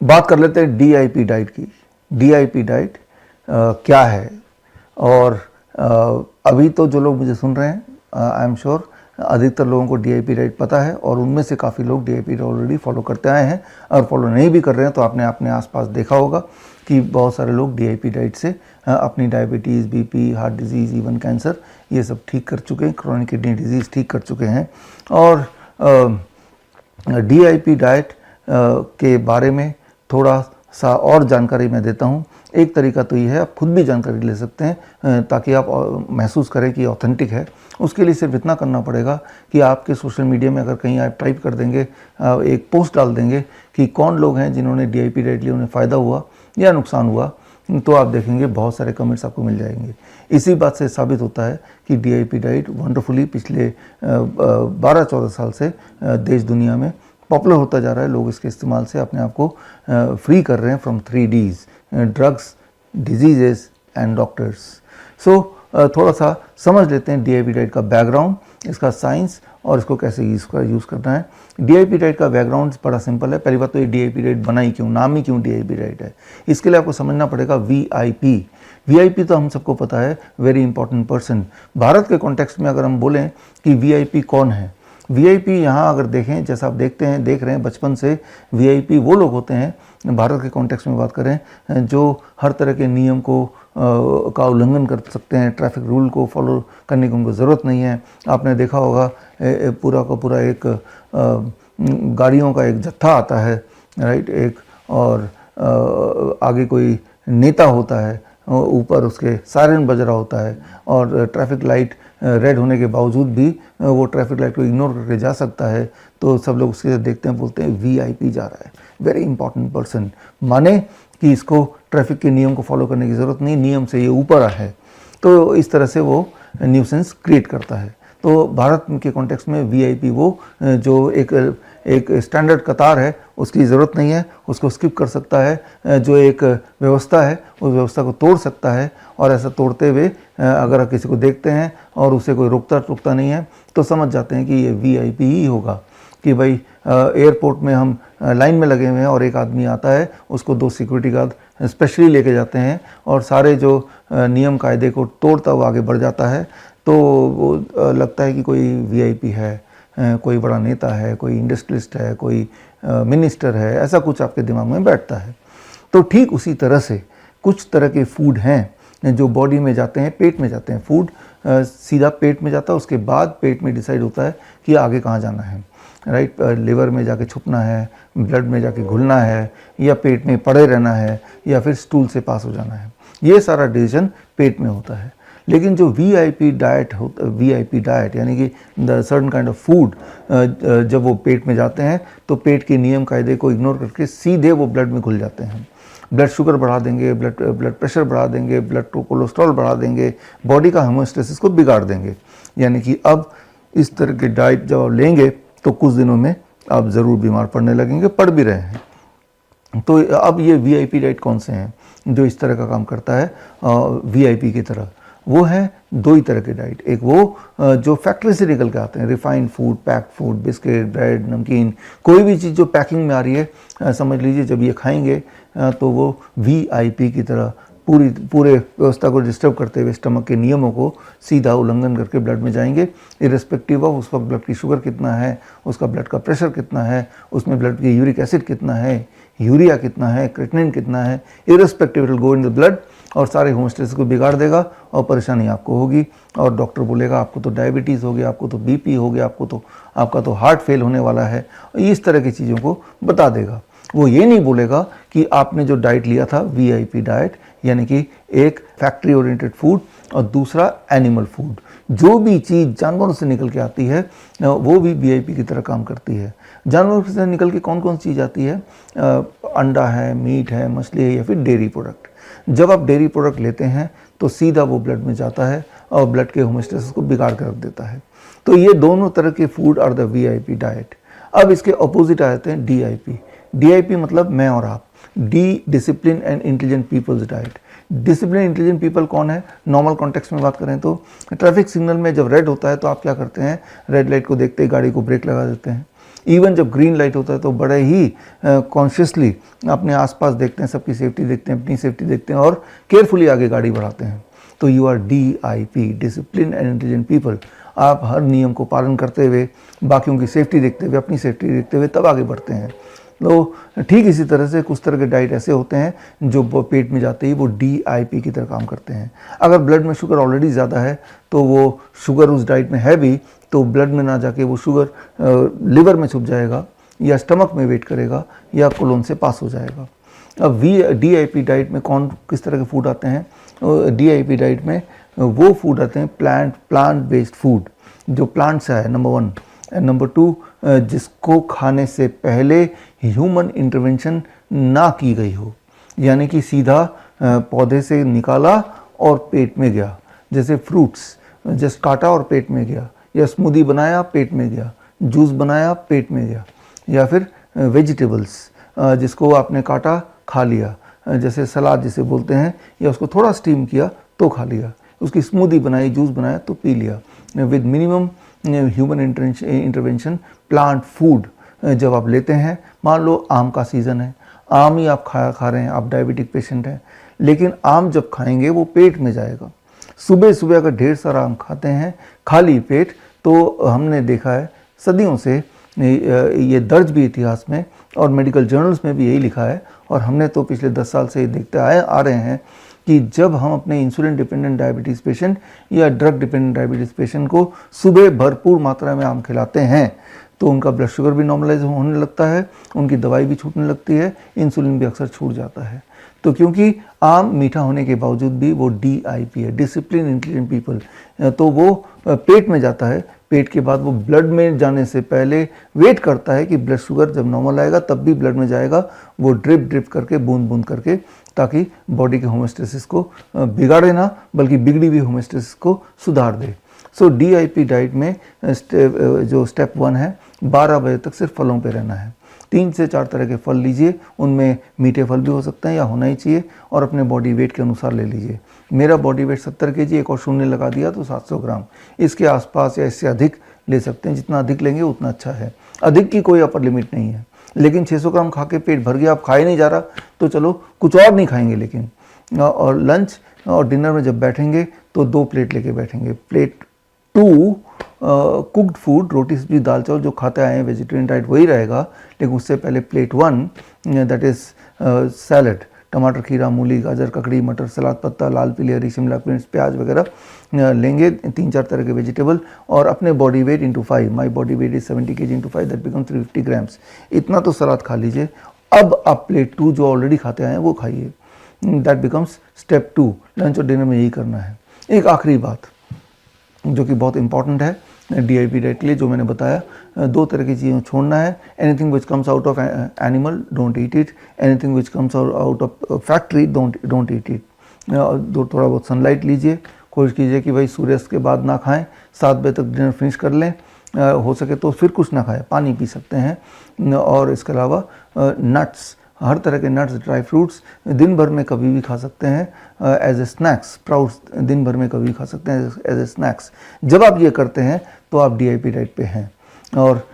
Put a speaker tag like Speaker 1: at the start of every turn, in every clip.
Speaker 1: बात कर लेते हैं डीआईपी डाइट की। डीआईपी डाइट क्या है? और अभी तो जो लोग मुझे सुन रहे हैं, आई एम श्योर अधिकतर लोगों को डीआईपी डाइट पता है, और उनमें से काफ़ी लोग डीआईपी डाइट ऑलरेडी फॉलो करते आए हैं। और फॉलो नहीं भी कर रहे हैं तो आपने अपने आसपास देखा होगा कि बहुत सारे लोग डीआईपी डाइट से अपनी diabetes, BP, heart disease, even cancer, ये सब ठीक कर चुके हैं, क्रोनिक किडनी डिजीज़ ठीक कर चुके हैं। और डीआईपी डाइट के बारे में थोड़ा सा और जानकारी मैं देता हूँ। एक तरीका तो ये है, आप खुद भी जानकारी ले सकते हैं ताकि आप महसूस करें कि ऑथेंटिक है। उसके लिए सिर्फ इतना करना पड़ेगा कि आपके सोशल मीडिया में अगर कहीं आप टाइप कर देंगे, एक पोस्ट डाल देंगे कि कौन लोग हैं जिन्होंने डीआईपी डाइट लिया, उन्हें फ़ायदा हुआ या नुकसान हुआ, तो आप देखेंगे बहुत सारे कमेंट्स आपको मिल जाएंगे। इसी बात से साबित होता है कि डीआईपी डाइट वंडरफुली पिछले 12-14 साल से देश दुनिया में पॉपुलर होता जा रहा है। लोग इसके इस्तेमाल से अपने आप को फ्री कर रहे हैं from 3 Ds, drugs, diseases and doctors. So थोड़ा सा समझ लेते हैं डीआईपी डाइट का बैकग्राउंड, इसका साइंस और इसको कैसे यूज़ करना है। डीआईपी डाइट का बैकग्राउंड बड़ा सिंपल है। पहली बात तो ये डीआईपी डाइट बनाई क्यों, नाम ही क्यों डीआईपी डाइट है, इसके लिए आपको समझना पड़ेगा वीआईपी। वीआईपी तो हम सबको पता है, वेरी इंपॉर्टेंट पर्सन। भारत के कॉन्टेक्स्ट में अगर हम बोलें कि वीआईपी कौन है, वीआईपी यहाँ अगर देखें, जैसा आप देख रहे हैं बचपन से, वीआईपी वो लोग होते हैं, भारत के कॉन्टेक्स्ट में बात करें, जो हर तरह के नियम को का उल्लंघन कर सकते हैं, ट्रैफिक रूल को फॉलो करने की उनको ज़रूरत नहीं है। आपने देखा होगा पूरा का पूरा एक गाड़ियों का एक जत्था आता है, राइट, एक, और आगे कोई नेता होता है, ऊपर उसके सायरन बज रहा होता है, और ट्रैफिक लाइट रेड होने के बावजूद भी वो ट्रैफिक लाइट को इग्नोर करके जा सकता है। तो सब लोग उसके देखते हैं, बोलते हैं वीआईपी जा रहा है, वेरी इंपॉर्टेंट पर्सन, माने कि इसको ट्रैफिक के नियम को फॉलो करने की ज़रूरत नहीं, नियम से ये ऊपर है। तो इस तरह से वो न्यूसेंस क्रिएट करता है। तो भारत के कॉन्टेक्स्ट में वीआईपी वो जो एक स्टैंडर्ड कतार है, उसकी ज़रूरत नहीं है, उसको स्किप कर सकता है। जो एक व्यवस्था है, उस व्यवस्था को तोड़ सकता है, और ऐसा तोड़ते हुए अगर आप किसी को देखते हैं और उसे कोई रोकता नहीं है, तो समझ जाते हैं कि ये वीआईपी ही होगा। कि भाई एयरपोर्ट में हम लाइन में लगे हुए हैं और एक आदमी आता है, उसको 2 सिक्योरिटी गार्ड स्पेशली लेके जाते हैं, और सारे जो नियम कायदे को तोड़ता हुआ आगे बढ़ जाता है, तो वो लगता है कि कोई वीआईपी है, कोई बड़ा नेता है, कोई इंडस्ट्रियलिस्ट है, कोई मिनिस्टर है, ऐसा कुछ आपके दिमाग में बैठता है। तो ठीक उसी तरह से कुछ तरह के फूड हैं जो बॉडी में जाते हैं, पेट में जाते हैं। फूड सीधा पेट में जाता है, उसके बाद पेट में डिसाइड होता है कि आगे कहाँ जाना है, राइट। लिवर में जाके छुपना है, ब्लड में जाके घुलना है, या पेट में पड़े रहना है, या फिर स्टूल से पास हो जाना है। ये सारा डिसीजन पेट में होता है। लेकिन जो वीआईपी डाइट यानी कि the certain kind of food, जब वो पेट में जाते हैं तो पेट के नियम कायदे को इग्नोर करके सीधे वो ब्लड में घुल जाते हैं। ब्लड शुगर बढ़ा देंगे, ब्लड प्रेशर बढ़ा देंगे, ब्लड कोलेस्ट्रॉल बढ़ा देंगे, बॉडी का होमोस्टेसिस को बिगाड़ देंगे। यानी कि अब इस तरह की डाइट जब आप लेंगे तो कुछ दिनों में आप ज़रूर बीमार पड़ने लगेंगे, पड़ भी रहे हैं। तो अब ये वीआईपी डाइट कौन से हैं जो इस तरह का काम करता है वीआईपी की तरह? वो है 2 ही तरह के डाइट। एक वो जो फैक्ट्री से निकल के आते हैं, refined food, packed food, biscuit, bread, नमकीन, कोई भी चीज़ जो पैकिंग में आ रही है, समझ लीजिए जब ये खाएंगे तो वो वीआईपी की तरह पूरे व्यवस्था को डिस्टर्ब करते हुए स्टमक के नियमों को सीधा उल्लंघन करके ब्लड में जाएंगे, इरेस्पेक्टिव ऑफ उस वक्त ब्लड की शुगर कितना है, उसका ब्लड का प्रेशर कितना है, उसमें ब्लड की यूरिक एसिड कितना है, यूरिया कितना है, क्रिएटिनिन कितना है, irrespective it will go in the blood और सारे होमोस्टेसिस को बिगाड़ देगा और परेशानी आपको होगी। और डॉक्टर बोलेगा आपको तो डायबिटीज़ हो गया, आपको तो बीपी हो गया, आपका तो हार्ट फेल होने वाला है, इस तरह की चीज़ों को बता देगा। वो ये नहीं बोलेगा कि आपने जो डाइट लिया था वीआईपी डाइट, यानी कि एक फैक्ट्री ओरिएंटेड फूड और दूसरा एनिमल फूड, जो भी चीज़ जानवरों से निकल के आती है वो भी वीआईपी की तरह काम करती है। जानवरों से निकल के कौन कौन सी चीज़ आती है? अंडा है, मीट है, मछली है, या फिर डेयरी प्रोडक्ट। जब आप डेयरी प्रोडक्ट लेते हैं तो सीधा वो ब्लड में जाता है और ब्लड के होमोस्टेसिस को बिगाड़ कर रख देता है। तो ये दोनों तरह के food are the VIP diet. अब इसके अपोजिट आ जाते हैं डीआईपी। डीआईपी मतलब मैं और आप, the discipline and intelligent people's diet. Discipline intelligent people कौन है? नॉर्मल कॉन्टेक्स्ट में बात करें तो ट्रैफिक सिग्नल में जब रेड होता है तो आप क्या करते हैं? रेड लाइट को देखते ही गाड़ी को ब्रेक लगा देते हैं। इवन जब ग्रीन लाइट होता है तो बड़े ही कॉन्शियसली अपने आसपास देखते हैं, सबकी सेफ्टी देखते हैं, अपनी सेफ्टी देखते हैं और केयरफुली आगे गाड़ी बढ़ाते हैं। तो you are DIP, discipline and intelligent people. आप हर नियम को पालन करते हुए, बाकियों की सेफ्टी देखते हुए, अपनी सेफ्टी देखते हुए तब आगे बढ़ते हैं। तो ठीक इसी तरह से कुछ तरह के डाइट ऐसे होते हैं जो पेट में जाते ही वो DIP की तरह काम करते हैं। अगर ब्लड में शुगर ऑलरेडी ज़्यादा है तो वो शुगर उस डाइट में है भी, तो ब्लड में ना जाके वो शुगर लिवर में छुप जाएगा या स्टमक में वेट करेगा या कोलोन से पास हो जाएगा। अब DIP डाइट में किस तरह के फूड आते हैं? DIP डाइट में वो फूड आते हैं प्लांट बेस्ड फूड, जो प्लांट से है, नंबर 1। नंबर 2, जिसको खाने से पहले ह्यूमन इंटरवेंशन ना की गई हो, यानी कि सीधा पौधे से निकाला और पेट में गया। जैसे फ्रूट्स जस्ट काटा और पेट में गया, या स्मूदी बनाया पेट में गया, जूस बनाया पेट में गया, या फिर वेजिटेबल्स जिसको आपने काटा खा लिया, जैसे सलाद जिसे बोलते हैं, या उसको थोड़ा स्टीम किया तो खा लिया, उसकी स्मूदी बनाई, जूस बनाया तो पी लिया, with minimum human intervention. Plant food जब आप लेते हैं, मान लो आम का सीज़न है, आम ही आप खा रहे हैं, आप डायबिटिक पेशेंट हैं, लेकिन आम जब खाएंगे वो पेट में जाएगा। सुबह सुबह अगर ढेर सारा आम खाते हैं खाली पेट, तो हमने देखा है सदियों से, ये दर्ज भी इतिहास में और मेडिकल जर्नल्स में भी यही लिखा है, और हमने तो पिछले 10 साल से देखते आ रहे हैं कि जब हम अपने इंसुलिन डिपेंडेंट डायबिटीज़ पेशेंट या ड्रग डिपेंडेंट डायबिटीज़ पेशेंट को सुबह भरपूर मात्रा में आम खिलाते हैं तो उनका ब्लड शुगर भी नॉर्मलाइज होने लगता है, उनकी दवाई भी छूटने लगती है, इंसुलिन भी अक्सर छूट जाता है। तो क्योंकि आम मीठा होने के बावजूद भी वो DIP है, डिसिप्लिन इंटेलिजेंट पीपल, तो वो पेट में जाता है। पेट के बाद वो ब्लड में जाने से पहले वेट करता है कि ब्लड शुगर जब नॉर्मल आएगा तब भी ब्लड में जाएगा, वो ड्रिप करके, बूंद बूंद करके, ताकि बॉडी के होमोस्टेसिस को बिगाड़े ना, बल्कि बिगड़ी हुई होमोस्टेसिस को सुधार दे। सो DIP डाइट में जो स्टेप 1 है, 12 बजे तक सिर्फ फलों पे रहना है। 3 से 4 तरह के फल लीजिए, उनमें मीठे फल भी हो सकते हैं या होना ही चाहिए, और अपने बॉडी वेट के अनुसार ले लीजिए। मेरा बॉडी वेट 70 kg, एक और शून्य लगा दिया तो 700 ग्राम, इसके आसपास या इससे अधिक ले सकते हैं। जितना अधिक लेंगे उतना अच्छा है, अधिक की कोई अपर लिमिट नहीं है। लेकिन 600 ग्राम खा के पेट भर गया, आप खा ही नहीं जा रहा, तो चलो कुछ और नहीं खाएंगे। लेकिन और लंच और डिनर में जब बैठेंगे तो 2 प्लेट लेके बैठेंगे। प्लेट 2 कुक्ड फूड, रोटी सब्जी दाल चावल जो खाते आए हैं, वेजिटेरियन डाइट वही रहेगा, लेकिन उससे पहले प्लेट 1 दैट इज़ सैलड, टमाटर, खीरा, मूली, गाजर, ककड़ी, मटर, सलाद पत्ता, लाल पीली हरी शिमला मिर्च, प्याज वगैरह लेंगे, 3-4 तरह के वेजिटेबल, और अपने body weight into 5। My body weight is 70 kg into 5, that become 350 grams. इतना तो सलाद खा लीजिए। अब आप प्लेट 2 जो ऑलरेडी खाते आए हैं वो खाइए, दैट बिकम्स स्टेप 2। लंच और डिनर में यही करना है। एक आखिरी बात जो कि बहुत इंपॉर्टेंट है DIP डाइट के लिए, जो मैंने बताया, 2 तरह की चीज़ें छोड़ना है। Anything which comes out of animal, don't eat it. Anything which comes out of factory, don't eat it. थोड़ा बहुत सनलाइट लीजिए, कोशिश कीजिए कि भाई सूर्यास्त के बाद ना खाएं, 7 बजे तक डिनर फिनिश कर लें, हो सके तो फिर कुछ ना खाएं, पानी पी सकते हैं। और इसके अलावा नट्स, हर तरह के नट्स, ड्राई फ्रूट्स दिन भर में कभी भी खा सकते हैं एज ए स्नैक्स। स्प्राउट्स दिन भर में कभी भी खा सकते हैं एज ए स्नैक्स। जब आप ये करते हैं तो आप DIP डाइट पे हैं। और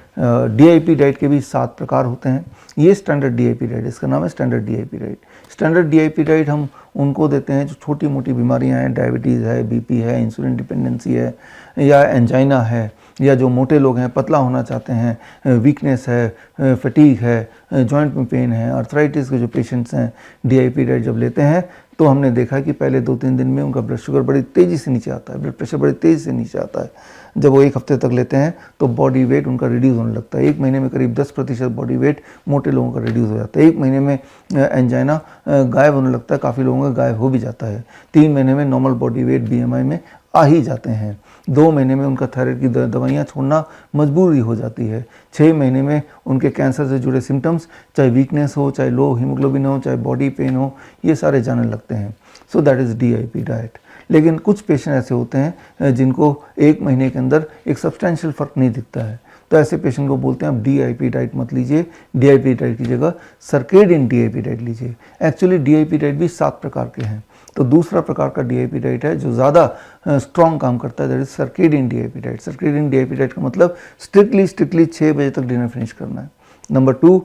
Speaker 1: DIP डाइट के भी 7 प्रकार होते हैं। ये स्टैंडर्ड DIP डाइट, इसका नाम है standard DIP diet. Standard DIP diet हम उनको देते हैं जो छोटी मोटी बीमारियां हैं, डायबिटीज़ है, BP है, इंसुलिन डिपेंडेंसी है, या एंजाइना है, या जो मोटे लोग हैं, पतला होना चाहते हैं, वीकनेस है, फटीग है, जॉइंट में पेन है, आर्थराइटिस के जो पेशेंट्स हैं, DIP डाइट जब लेते हैं तो हमने देखा कि पहले 2-3 दिन में उनका ब्लड शुगर बड़ी तेज़ी से नीचे आता है, ब्लड प्रेशर बड़ी तेज़ी से नीचे आता है। जब वो 1 हफ्ते तक लेते हैं तो बॉडी वेट उनका रिड्यूस होने लगता है। 1 महीने में करीब 10% बॉडी वेट मोटे लोगों का रिड्यूस हो जाता है। 1 महीने में एंजाइना गायब होने लगता है, काफ़ी लोगों का गायब हो भी जाता है। 3 महीने में नॉर्मल बॉडी वेट BMI में आ ही जाते हैं। 2 महीने में उनका थायराइड की दवाइयाँ छोड़ना मजबूरी हो जाती है। 6 महीने में उनके कैंसर से जुड़े सिम्टम्स, चाहे वीकनेस हो, चाहे लो हीमोग्लोबिन हो, चाहे बॉडी पेन हो, ये सारे जाने लगते हैं। So that is DIP diet. लेकिन कुछ पेशेंट ऐसे होते हैं जिनको 1 महीने के अंदर एक सब्सटेंशियल फ़र्क नहीं दिखता है, तो ऐसे पेशेंट को बोलते हैं आप DIP डाइट मत लीजिए, DIP डाइट की जगह सर्केडियन DIP डाइट लीजिए। एक्चुअली DIP डाइट भी 7 प्रकार के हैं। तो दूसरा प्रकार का DIP डाइट है जो ज़्यादा स्ट्रॉन्ग काम करता है, that is circadian DIP diet. Circadian DIP diet का मतलब स्ट्रिक्टली 6 बजे तक डिनर फिनिश करना है। नंबर 2,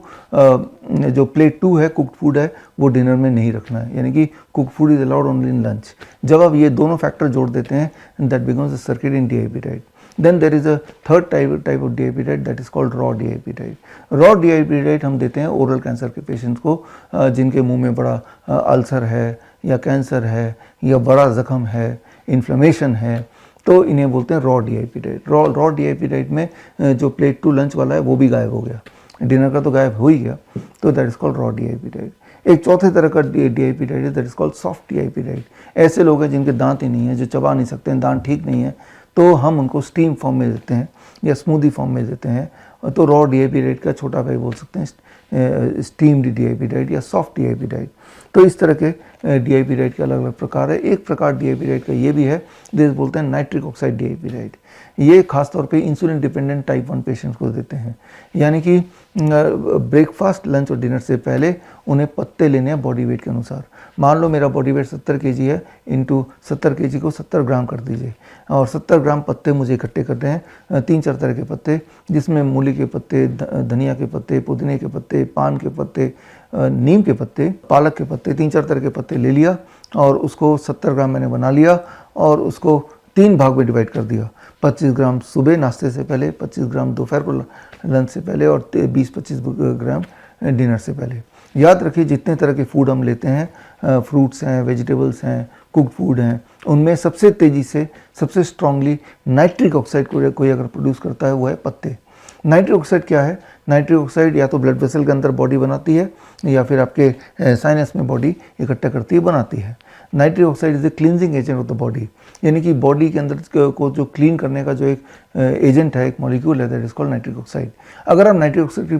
Speaker 1: जो प्लेट 2 है, कुक्ड फूड है, वो डिनर में नहीं रखना है, यानी कि cooked food is allowed only in lunch. जब आप ये दोनों फैक्टर जोड़ देते हैं that becomes a circadian DIP diet. Then there is a third type of DIP diet that is called raw DIP diet. Raw DIP diet हम देते हैं ओरल कैंसर के पेशेंट्स को जिनके मुंह में बड़ा अल्सर है या कैंसर है या बड़ा जख्म है, इन्फ्लेमेशन है, तो इन्हें बोलते हैं raw DIP diet. Raw DIP diet में जो प्लेट 2 लंच वाला है वो भी गायब हो गया, डिनर का तो गायब हो ही गया, तो that is called raw DIP diet. एक चौथे तरह का DIP डाइट है, that is called soft DIP diet. ऐसे लोग हैं जिनके दांत ही नहीं है, जो चबा नहीं सकते हैं, दांत ठीक नहीं है, तो हम उनको स्टीम फॉर्म में देते हैं या स्मूदी फॉर्म में देते हैं। तो रॉ DIP डाइट का छोटा भाई बोल सकते हैं स्टीम्ड DIP डाइट या सॉफ्ट DIP डाइट। तो इस तरह के DIP डाइट के अलग अलग प्रकार है। एक प्रकार DIP डाइट का ये भी है जिसे बोलते हैं नाइट्रिक ऑक्साइड DIP डाइट। ये खासतौर पे इंसुलिन डिपेंडेंट टाइप 1 पेशेंट्स को देते हैं, यानी कि ब्रेकफास्ट, लंच और डिनर से पहले उन्हें पत्ते लेने हैं बॉडी वेट के अनुसार। मान लो मेरा बॉडी वेट 70 kg है, इंटू 70 kg को 70 ग्राम कर दीजिए, और 70 ग्राम पत्ते मुझे इकट्ठे करने हैं, 3-4 तरह के पत्ते, जिसमें मूली के पत्ते, धनिया के पत्ते, पुदीने के पत्ते, पान के पत्ते, नीम के पत्ते, पालक के पत्ते, 3-4 तरह के पत्ते ले लिया और उसको 70 ग्राम मैंने बना लिया और उसको 3 भाग में डिवाइड कर दिया। 25 ग्राम सुबह नाश्ते से पहले, 25 ग्राम दोपहर को लंच से पहले और 20-25 ग्राम डिनर से पहले। याद रखिए जितने तरह के फूड हम लेते हैं, फ्रूट्स हैं, वेजिटेबल्स हैं, कुक्ड फूड हैं, उनमें सबसे तेज़ी से, सबसे स्ट्रांगली नाइट्रिक ऑक्साइड को कोई अगर प्रोड्यूस करता है वो है पत्ते। नाइट्रिक ऑक्साइड क्या है? नाइट्रिक ऑक्साइड या तो ब्लड वेसल के अंदर बॉडी बनाती है या फिर आपके साइनस में बॉडी इकट्ठा करती है, बनाती है। Nitric oxide is a cleansing agent of the body, यानी कि बॉडी के अंदर को जो क्लीन करने का जो एक एजेंट है, एक मॉलिक्यूल है, that is called nitric oxide. अगर आप नाइट्रिक ऑक्साइड की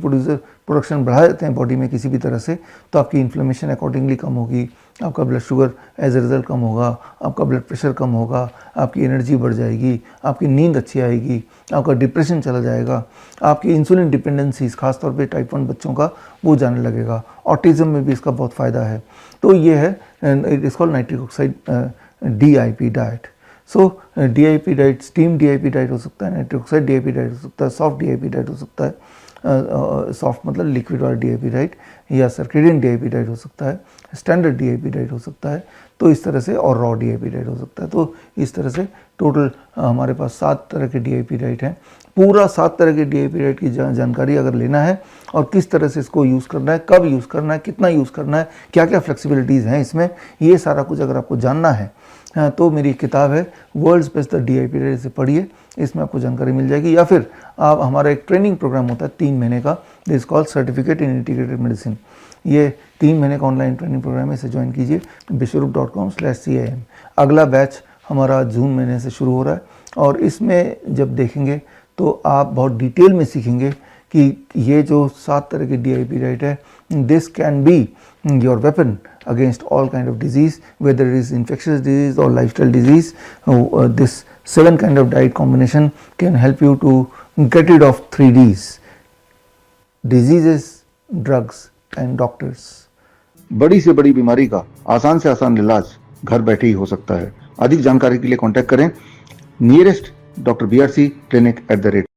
Speaker 1: प्रोडक्शन बढ़ा देते हैं बॉडी में किसी भी तरह से, तो आपकी इन्फ्लेमेशन अकॉर्डिंगली कम होगी, आपका blood sugar as a result कम होगा, आपका ब्लड प्रेशर कम होगा, आपकी एनर्जी बढ़ जाएगी, आपकी नींद अच्छी आएगी, आपका डिप्रेशन चला जाएगा, आपकी इंसुलिन डिपेंडेंसीज खासतौर पे टाइप 1 बच्चों का वो जाने लगेगा। ऑटिज्म में भी इसका बहुत फ़ायदा है। तो ये है, it is called nitric oxide DIP diet. So DIP diet steam DIP diet हो सकता है, नाइट्रिक ऑक्साइड DIP डाइट हो सकता है, सॉफ्ट DIP डाइट हो सकता है, सॉफ्ट मतलब लिक्विड वाला DIP डाइट, या सर्केडियन DIP डाइट हो सकता है, स्टैंडर्ड DIP डाइट हो सकता है, तो इस तरह से, और रॉ DIP डाइट हो सकता है। तो इस तरह से टोटल हमारे पास 7 तरह के DIP डाइट हैं। पूरा 7 तरह के DIP डाइट की जानकारी अगर लेना है और किस तरह से इसको यूज़ करना है, कब यूज़ करना है, कितना यूज़ करना है, क्या क्या फ्लेक्सिबिलिटीज़ हैं इसमें, ये सारा कुछ अगर आपको जानना है, तो मेरी एक किताब है वर्ल्ड्स बेस्ट DIP डाइट, से पढ़िए, इसमें आपको जानकारी मिल जाएगी। या फिर आप, हमारा एक ट्रेनिंग प्रोग्राम होता है 3 महीने का, this is called certificate in integrated medicine. ये 3 महीने का ऑनलाइन ट्रेनिंग प्रोग्राम है, इसे ज्वाइन कीजिए bishwarup.com/CIM। अगला बैच हमारा जून महीने से शुरू हो रहा है और इसमें जब देखेंगे तो आप बहुत डिटेल में सीखेंगे कि ये जो 7 तरह की DIP डाइट है, this can be your weapon against all kind of disease, whether it is infectious disease or lifestyle disease. This 7 kind of diet combination can help you to get rid of 3 Ds: diseases, drugs and doctors.
Speaker 2: बड़ी से बड़ी बीमारी का आसान से आसान इलाज घर बैठे ही हो सकता है। अधिक जानकारी के लिए कांटेक्ट करें नियरेस्ट Dr. BRC Clinic @